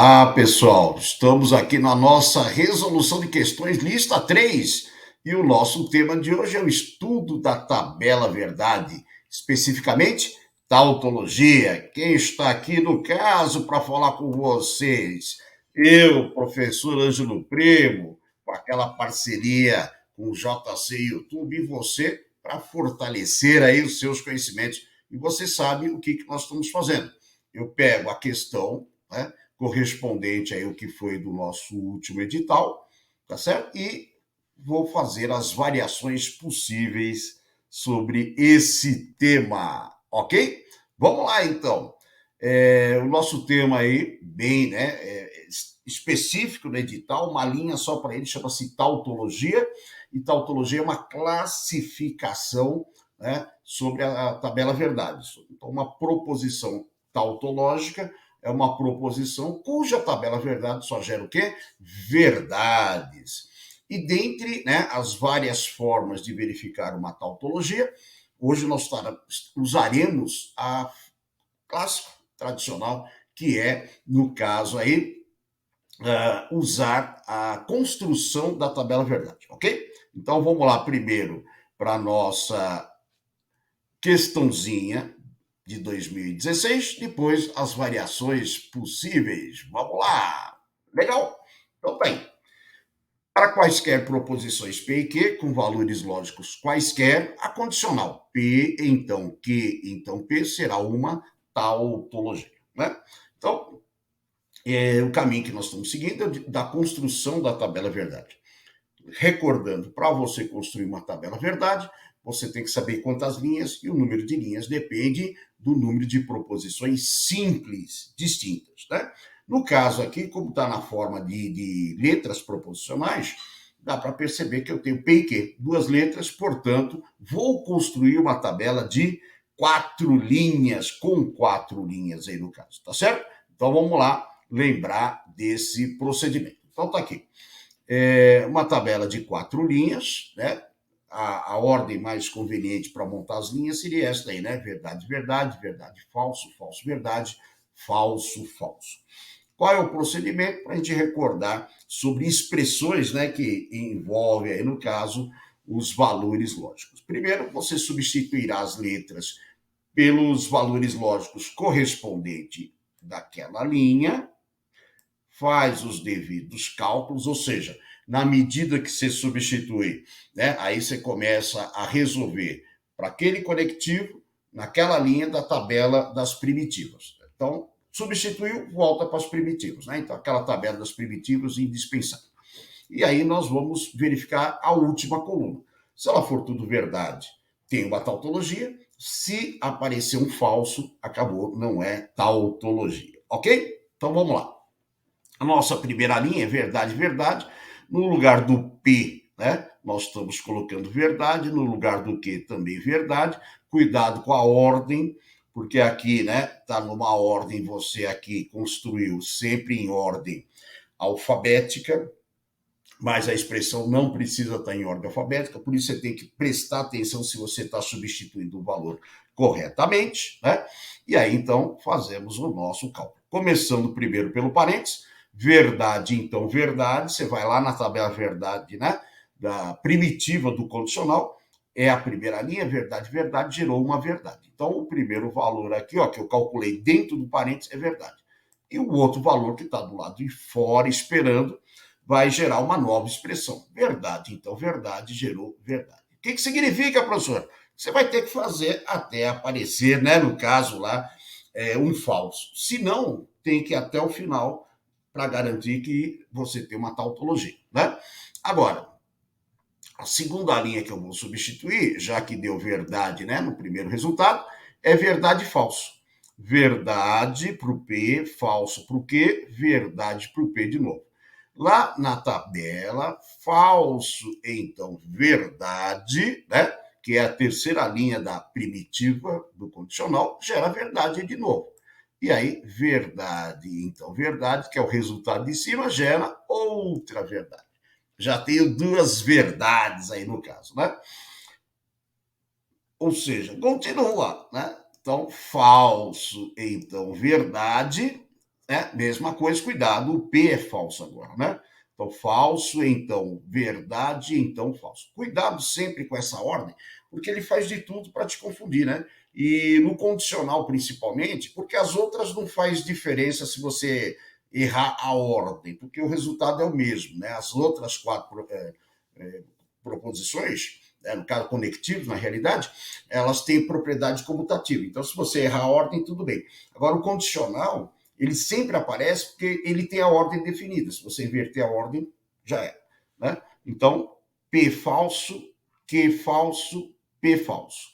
Olá, pessoal. Estamos aqui na nossa resolução de questões, lista 3. E o nosso tema de hoje é o estudo da tabela verdade, especificamente tautologia. Quem está aqui no caso para falar com vocês? Eu, professor Ângelo Primo, com aquela parceria com o JC YouTube e você para fortalecer aí os seus conhecimentos. E você sabe o que nós estamos fazendo. Eu pego a questão, né, correspondente aí ao que foi do nosso último edital, tá certo? E vou fazer as variações possíveis sobre esse tema, ok? Vamos lá, então. O nosso tema aí, bem, né, específico no edital, uma linha só para ele, chama-se tautologia, e tautologia é uma classificação, né, sobre a tabela verdade. Então, uma proposição tautológica é uma proposição cuja tabela verdade só gera o quê? Verdades. E dentre, né, as várias formas de verificar uma tautologia, hoje nós usaremos a clássica tradicional, que é, no caso aí, usar a construção da tabela verdade, ok? Então vamos lá primeiro para a nossa questãozinha de 2016, depois as variações possíveis. Vamos lá! Legal? Então, bem, para quaisquer proposições P e Q, com valores lógicos quaisquer, a condicional P, então Q, então P, será uma tautologia. Né? Então, o caminho que nós estamos seguindo é da construção da tabela verdade. Recordando, para você construir uma tabela verdade, você tem que saber quantas linhas, e o número de linhas depende do número de proposições simples distintas. Né? No caso aqui, como está na forma de letras proposicionais, dá para perceber que eu tenho P e Q, duas letras, portanto, vou construir uma tabela de 4 linhas, com 4 linhas aí no caso, tá certo? Então vamos lá lembrar desse procedimento. Então tá aqui. Uma tabela de 4 linhas, né? A ordem mais conveniente para montar as linhas seria esta aí, né? Verdade, verdade, verdade, falso, falso, verdade, falso, falso. Qual é o procedimento? Para a gente recordar sobre expressões, né, que envolvem, aí, no caso, os valores lógicos. Primeiro, você substituirá as letras pelos valores lógicos correspondentes daquela linha, faz os devidos cálculos, ou seja, na medida que você substitui, né, aí você começa a resolver para aquele conectivo, naquela linha da tabela das primitivas. Então, substituiu, volta para as primitivas. Né? Então, aquela tabela das primitivas indispensável. E aí nós vamos verificar a última coluna. Se ela for tudo verdade, tem uma tautologia. Se aparecer um falso, acabou, não é tautologia. Ok? Então vamos lá. A nossa primeira linha é verdade, verdade. No lugar do P, né, nós estamos colocando verdade. No lugar do Q, também verdade. Cuidado com a ordem, porque aqui, né, está numa ordem, você aqui construiu sempre em ordem alfabética, mas a expressão não precisa estar em ordem alfabética, por isso você tem que prestar atenção se você está substituindo o valor corretamente, né? E aí, então, fazemos o nosso cálculo. Começando primeiro pelo parênteses, verdade, então, verdade, você vai lá na tabela verdade, né? Da primitiva do condicional, é a primeira linha, verdade, verdade, gerou uma verdade. Então, o primeiro valor aqui, ó, que eu calculei dentro do parênteses, é verdade. E o outro valor que está do lado de fora, esperando, vai gerar uma nova expressão. Verdade, então, verdade gerou verdade. O que significa, professor? Você vai ter que fazer até aparecer, né, no caso lá, um falso. Se não, tem que ir até o final para garantir que você tem uma tautologia. Né? Agora, a segunda linha que eu vou substituir, já que deu verdade, né, no primeiro resultado, é verdade e falso. Verdade para o P, falso para o Q, verdade para o P de novo. Lá na tabela, falso, então, verdade, né? Que é a terceira linha da primitiva do condicional, gera verdade de novo. E aí, verdade, então, verdade, que é o resultado de cima, gera outra verdade. Já tenho duas verdades aí no caso, né? Ou seja, continua, né? Então, falso, então, verdade, né? Mesma coisa, cuidado, o P é falso agora, né? Então, falso, então verdade, então falso. Cuidado sempre com essa ordem, porque ele faz de tudo para te confundir, né? E no condicional, principalmente, porque as outras não faz diferença se você errar a ordem, porque o resultado é o mesmo, né? As outras quatro proposições, né, no caso conectivos, na realidade, elas têm propriedade comutativa. Então, se você errar a ordem, tudo bem. Agora, o condicional, ele sempre aparece porque ele tem a ordem definida. Se você inverter a ordem, já é. Né? Então, P falso, Q falso, P falso.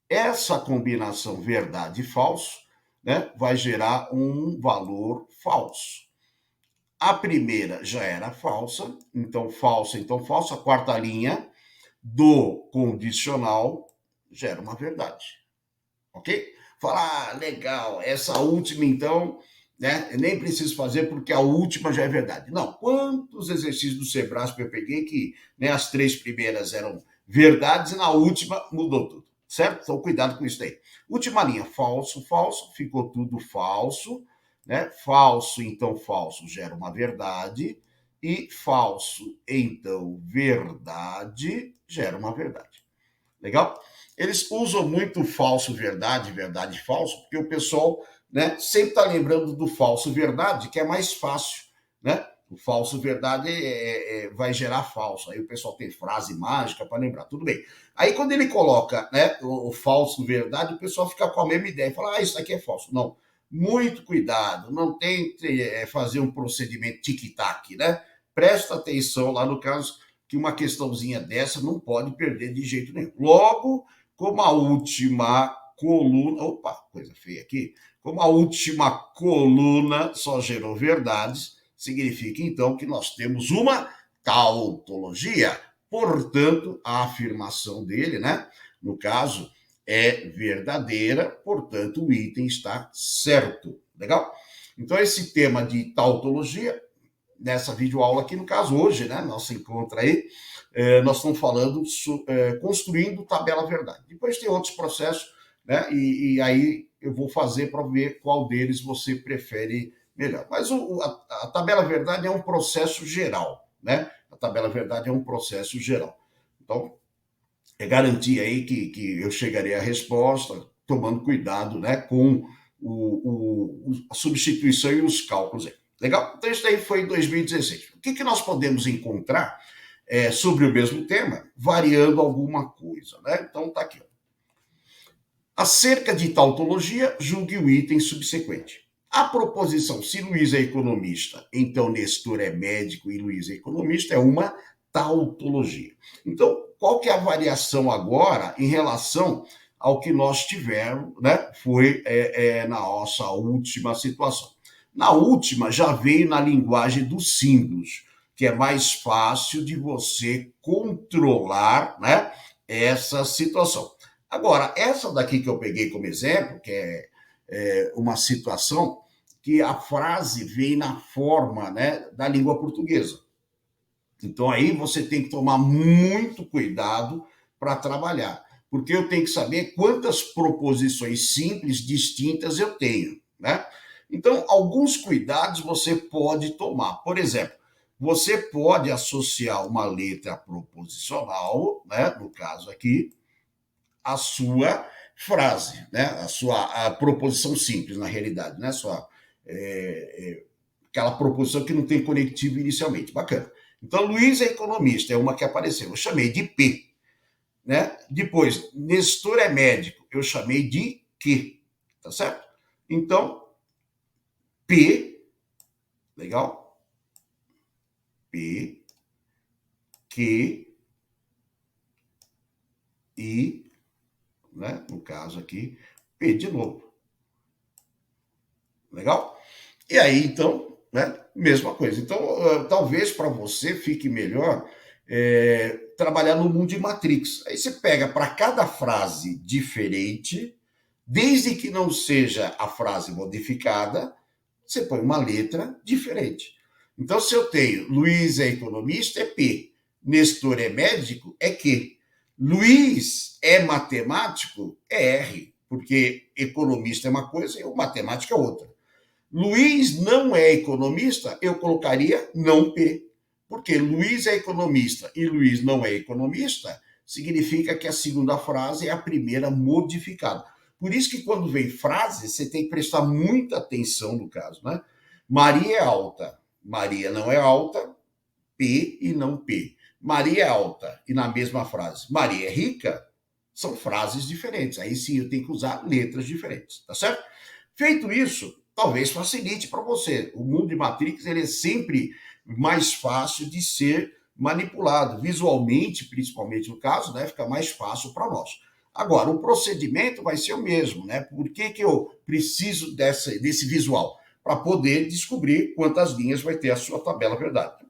Essa combinação verdade e falso, né, vai gerar um valor falso. A primeira já era falsa, então falsa, então falsa. A quarta linha do condicional gera uma verdade. Ok? Falar, ah, legal, essa última então, né? Eu nem preciso fazer porque a última já é verdade. Não, quantos exercícios do Sebrasp eu peguei que, né, as três primeiras eram verdades e na última mudou tudo, certo? Então cuidado com isso aí. Última linha, falso, falso, ficou tudo falso, né? Falso, então falso gera uma verdade e falso, então verdade gera uma verdade. Legal? Eles usam muito falso verdade, verdade falso, porque o pessoal, né, sempre está lembrando do falso verdade, que é mais fácil, né? O falso verdade vai gerar falso. Aí o pessoal tem frase mágica para lembrar, tudo bem. Aí quando ele coloca, né, o falso verdade, o pessoal fica com a mesma ideia, fala, ah, isso aqui é falso. Não, muito cuidado, não tente fazer um procedimento tic-tac, né? Presta atenção lá no caso que uma questãozinha dessa não pode perder de jeito nenhum. Logo, como a última coluna, opa, coisa feia aqui, como a última coluna só gerou verdades, significa então que nós temos uma tautologia. Portanto, a afirmação dele, né, no caso, é verdadeira, portanto, o item está certo. Legal? Então, esse tema de tautologia nessa videoaula aqui, no caso hoje, né, nosso encontro aí, nós estamos falando, construindo tabela verdade. Depois tem outros processos, né, e aí eu vou fazer para ver qual deles você prefere melhor. Mas a tabela verdade é um processo geral, né? A tabela verdade é um processo geral. Então, é garantir aí que eu chegarei à resposta, tomando cuidado, né, com a substituição e os cálculos aí. Legal? Então, isso daí foi em 2016. O que nós podemos encontrar sobre o mesmo tema, variando alguma coisa, né? Então, tá aqui. Ó. Acerca de tautologia, julgue o item subsequente. A proposição, se Luiz é economista, então Nestor é médico e Luiz é economista, é uma tautologia. Então, qual que é a variação agora em relação ao que nós tivemos, né? Foi na nossa última situação. Na última, já veio na linguagem dos símbolos, que é mais fácil de você controlar, né, essa situação. Agora, essa daqui que eu peguei como exemplo, que é uma situação que a frase vem na forma, né, da língua portuguesa. Então aí você tem que tomar muito cuidado para trabalhar, porque eu tenho que saber quantas proposições simples distintas eu tenho, né? Então, alguns cuidados você pode tomar. Por exemplo, você pode associar uma letra proposicional, né, no caso aqui, à sua frase, né, a proposição simples, na realidade, né, aquela proposição que não tem conectivo inicialmente. Bacana. Então, Luiz é economista, é uma que apareceu. Eu chamei de P. Né? Depois, Nestor é médico, eu chamei de Q. Tá certo? Então, P, legal? P, Q, I, né? No caso aqui, P de novo. Legal? E aí, então, né? Mesma coisa. Então, talvez para você fique melhor trabalhar no mundo de Matrix. Aí você pega para cada frase diferente, desde que não seja a frase modificada, você põe uma letra diferente. Então, se eu tenho Luiz é economista, é P. Nestor é médico, é Q. Luiz é matemático, é R. Porque economista é uma coisa e o matemático é outra. Luiz não é economista, eu colocaria não P. Porque Luiz é economista e Luiz não é economista, significa que a segunda frase é a primeira modificada. Por isso que quando vem frase, você tem que prestar muita atenção no caso, né? Maria é alta. Maria não é alta, P e não P. Maria é alta e na mesma frase, Maria é rica, são frases diferentes. Aí sim eu tenho que usar letras diferentes, tá certo? Feito isso, talvez facilite para você. O mundo de Matrix ele é sempre mais fácil de ser manipulado, visualmente, principalmente no caso, né? Fica mais fácil para nós. Agora, o procedimento vai ser o mesmo, né? Por que eu preciso desse visual? Para poder descobrir quantas linhas vai ter a sua tabela verdade.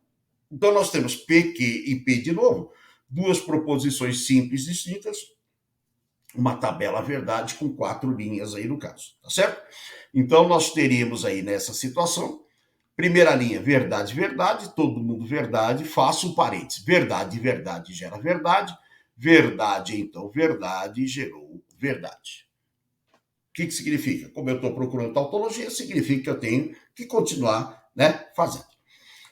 Então, nós temos PQ e P de novo, duas proposições simples distintas, uma tabela verdade com 4 linhas aí no caso, tá certo? Então, nós teríamos aí nessa situação, primeira linha, verdade, verdade, todo mundo verdade, faço parênteses, verdade, verdade gera verdade, verdade, então, verdade gerou verdade. O que significa? Como eu estou procurando tautologia, significa que eu tenho que continuar, né, fazendo.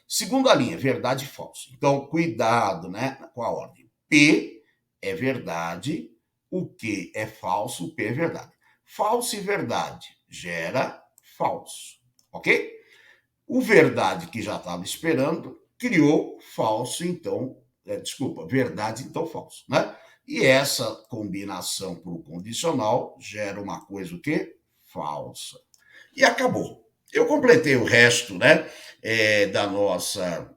Segunda linha, verdade e falso. Então, cuidado, né, com a ordem. P é verdade, o Q é falso, o P é verdade. Falso e verdade gera falso, ok? O verdade que já estava esperando criou falso, então, verdade, então falso, né? E essa combinação por condicional gera uma coisa o quê? Falsa. E acabou. Eu completei o resto, né, da nossa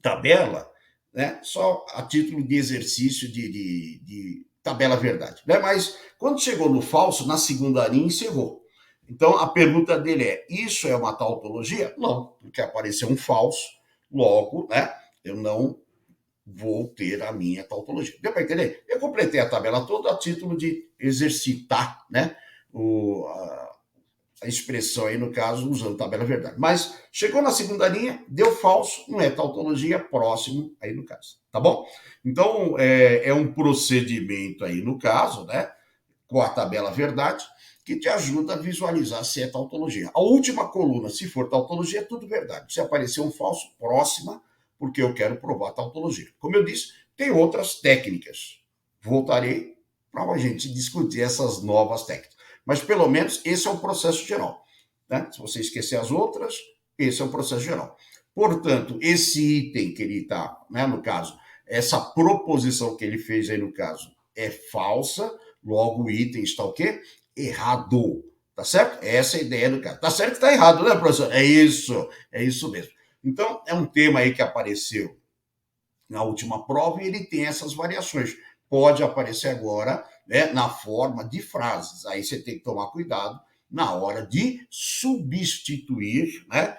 tabela, né, só a título de exercício de tabela verdade. Né? Mas quando chegou no falso, na segunda linha, encerrou. Então a pergunta dele é: isso é uma tautologia? Não, porque apareceu um falso, logo, né, eu não vou ter a minha tautologia. Deu para entender? Eu completei a tabela toda a título de exercitar, né, a expressão aí, no caso, usando tabela verdade. Mas chegou na segunda linha, deu falso, não é tautologia, próximo aí no caso, tá bom? Então, é um procedimento aí no caso, né, com a tabela verdade, que te ajuda a visualizar se é tautologia. A última coluna, se for tautologia, é tudo verdade. Se aparecer um falso, próxima, porque eu quero provar tautologia. Como eu disse, tem outras técnicas. Voltarei para a gente discutir essas novas técnicas. Mas pelo menos esse é o processo geral. Né? Se você esquecer as outras, esse é o processo geral. Portanto, esse item que ele está, né, no caso, essa proposição que ele fez aí no caso é falsa, logo o item está o quê? Errado. Tá certo? Essa é a ideia do caso. Tá certo que tá errado, né, professor? É isso mesmo. Então, é um tema aí que apareceu na última prova e ele tem essas variações. Pode aparecer agora, né, na forma de frases. Aí você tem que tomar cuidado na hora de substituir, né,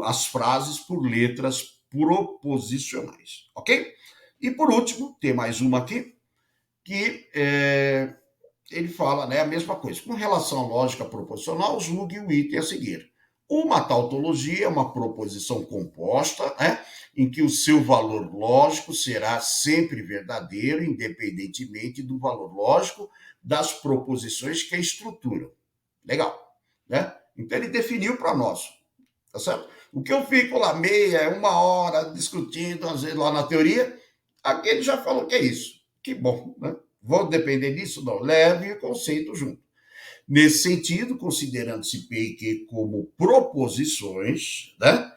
as frases por letras proposicionais, ok? E por último, tem mais uma aqui, que ele fala, né, a mesma coisa. Com relação à lógica proposicional, julgue o item a seguir. Uma tautologia é uma proposição composta, né, em que o seu valor lógico será sempre verdadeiro, independentemente do valor lógico das proposições que a estruturam. Legal, né? Então ele definiu para nós, tá certo? O que eu fico lá meia, uma hora discutindo, às vezes lá na teoria, aqui ele já falou que é isso. Que bom, né? Vou depender disso? Não. Leve o conceito junto. Nesse sentido, considerando-se P e Q como proposições, né?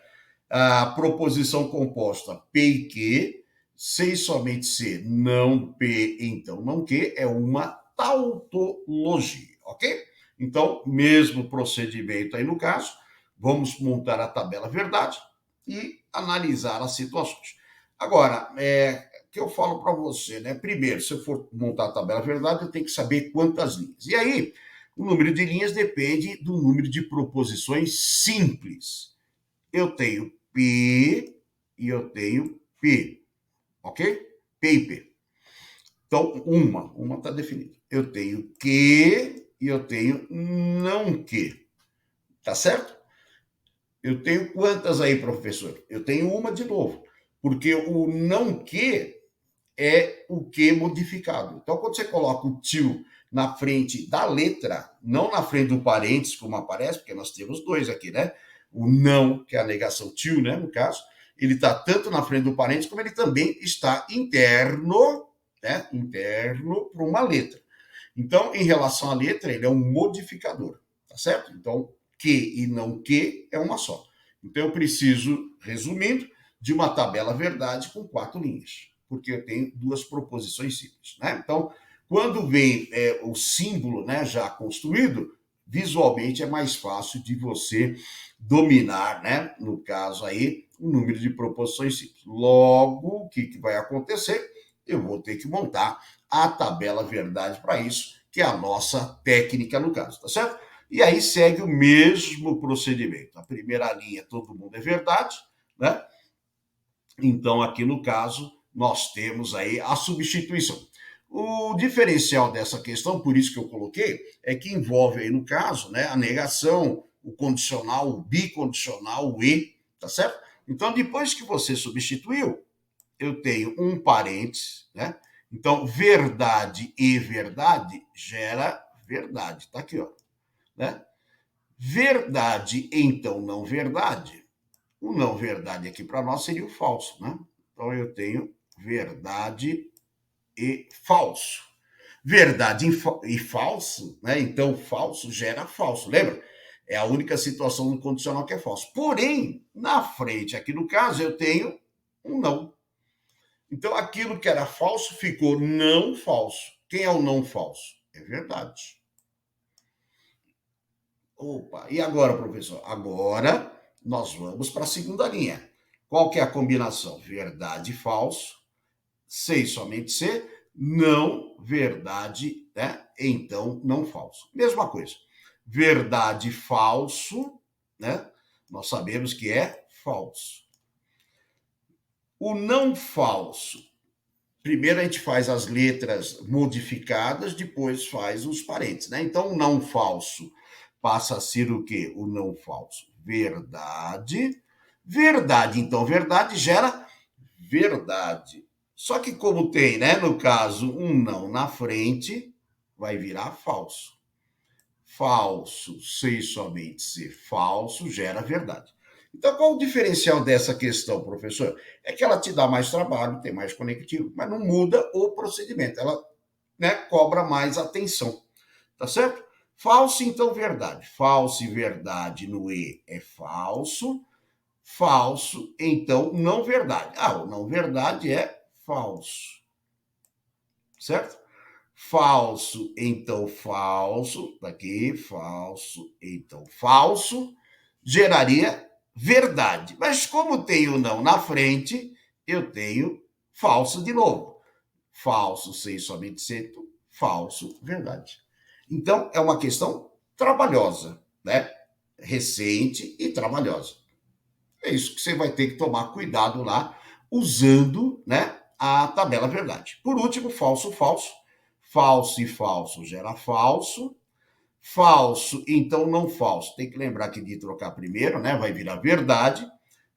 A proposição composta P e Q, sem somente ser não P, então não Q, é uma tautologia, ok? Então, mesmo procedimento aí no caso, vamos montar a tabela verdade e analisar as situações. Agora, que eu falo para você, né? Primeiro, se eu for montar a tabela verdade, eu tenho que saber quantas linhas. E aí, o número de linhas depende do número de proposições simples. Eu tenho P e eu tenho P, ok? P e P. Então, uma está definida. Eu tenho que e eu tenho não que. Tá certo? Eu tenho quantas aí, professor? Eu tenho uma de novo. Porque o não que é o que modificado. Então, quando você coloca o tio na frente da letra, não na frente do parênteses, como aparece, porque nós temos dois aqui, né? O não, que é a negação till, né, no caso, ele está tanto na frente do parênteses, como ele também está interno, né, interno para uma letra. Então, em relação à letra, ele é um modificador, tá certo? Então, que e não que é uma só. Então, eu preciso, resumindo, de uma tabela verdade com 4 linhas, porque eu tenho duas proposições simples, né? Então, quando vem o símbolo, né, já construído, visualmente é mais fácil de você dominar, né, no caso aí, o número de proposições simples. Logo, o que vai acontecer? Eu vou ter que montar a tabela verdade para isso, que é a nossa técnica no caso, tá certo? E aí segue o mesmo procedimento. A primeira linha, todo mundo é verdade, né? Então, aqui no caso, nós temos aí a substituição. O diferencial dessa questão, por isso que eu coloquei, é que envolve aí, no caso, né, a negação, o condicional, o bicondicional, o e, tá certo? Então, depois que você substituiu, eu tenho um parênteses, né? Então, verdade e verdade gera verdade, tá aqui, ó, né? Verdade, então não verdade. O não verdade aqui para nós seria o falso, né? Então eu tenho verdade e falso. Verdade e falso, né? Então falso gera falso, lembra? É a única situação no condicional que é falso. Porém, na frente, aqui no caso, eu tenho um não. Então aquilo que era falso ficou não falso. Quem é o não falso? É verdade. Opa, e agora, professor? Agora nós vamos para a segunda linha. Qual que é a combinação? Verdade e falso, C e somente C, não verdade, né? Então não falso. Mesma coisa. Verdade falso, né? Nós sabemos que é falso. O não falso. Primeiro a gente faz as letras modificadas, depois faz os parênteses, né? Então o não falso passa a ser o quê? O não falso. Verdade. Verdade, então, verdade gera verdade. Só que como tem, né, no caso, um não na frente, vai virar falso. Falso, sem somente ser falso, gera verdade. Então, qual o diferencial dessa questão, professor? É que ela te dá mais trabalho, tem mais conectivo, mas não muda o procedimento. Ela, né, cobra mais atenção. Tá certo? Falso, então, verdade. Falso e verdade no E é falso. Falso, então, não verdade. Ah, o não verdade é falso. Certo? Falso, então, falso. Daqui, falso, então, falso. Geraria verdade. Mas como tem o não na frente, eu tenho falso de novo. Falso sem somente cento, falso, verdade. Então, é uma questão trabalhosa, né? Recente e trabalhosa. É isso que você vai ter que tomar cuidado lá, usando, né, a tabela verdade. Por último, falso, falso. Falso e falso gera falso. Falso, então não falso. Tem que lembrar que de trocar primeiro, né? Vai virar verdade.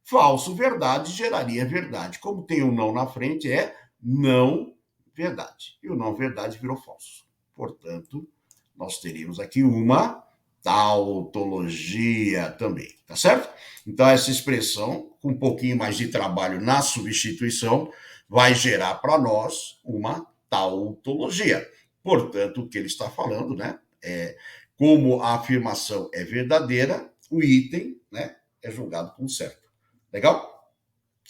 Falso, verdade, geraria verdade. Como tem o não na frente, é não verdade. E o não verdade virou falso. Portanto, nós teríamos aqui uma tautologia também, tá certo? Então, essa expressão, com um pouquinho mais de trabalho na substituição, vai gerar para nós uma tautologia. Portanto, o que ele está falando, né, é como a afirmação é verdadeira, o item, né, é julgado como certo. Legal?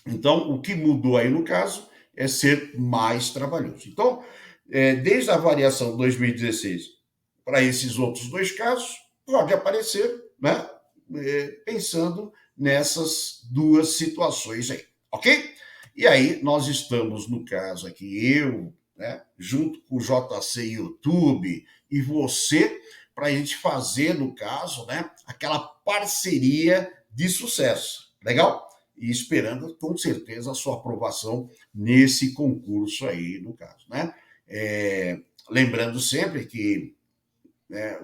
Então, o que mudou aí no caso é ser mais trabalhoso. Então, desde a variação 2016 para esses outros dois casos, pode aparecer, né, pensando nessas duas situações aí, ok? E aí, nós estamos, no caso aqui, eu, né, junto com o JC YouTube e você, para a gente fazer, no caso, né, aquela parceria de sucesso. Legal? E esperando, com certeza, a sua aprovação nesse concurso aí, no caso, né? Lembrando sempre que, né,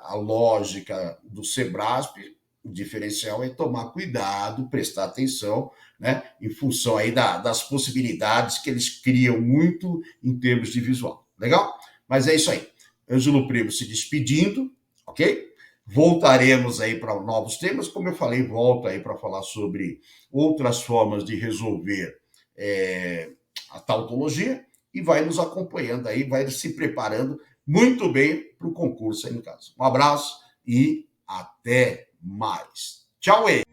a lógica do Sebrasp, o diferencial é tomar cuidado, prestar atenção, né, em função aí das possibilidades que eles criam muito em termos de visual. Legal? Mas é isso aí. Ângelo Primo se despedindo, ok? Voltaremos aí para novos temas, como eu falei, volto aí para falar sobre outras formas de resolver a tautologia e vai nos acompanhando aí, vai se preparando muito bem para o concurso aí no caso. Um abraço e até mais. Tchau, aí.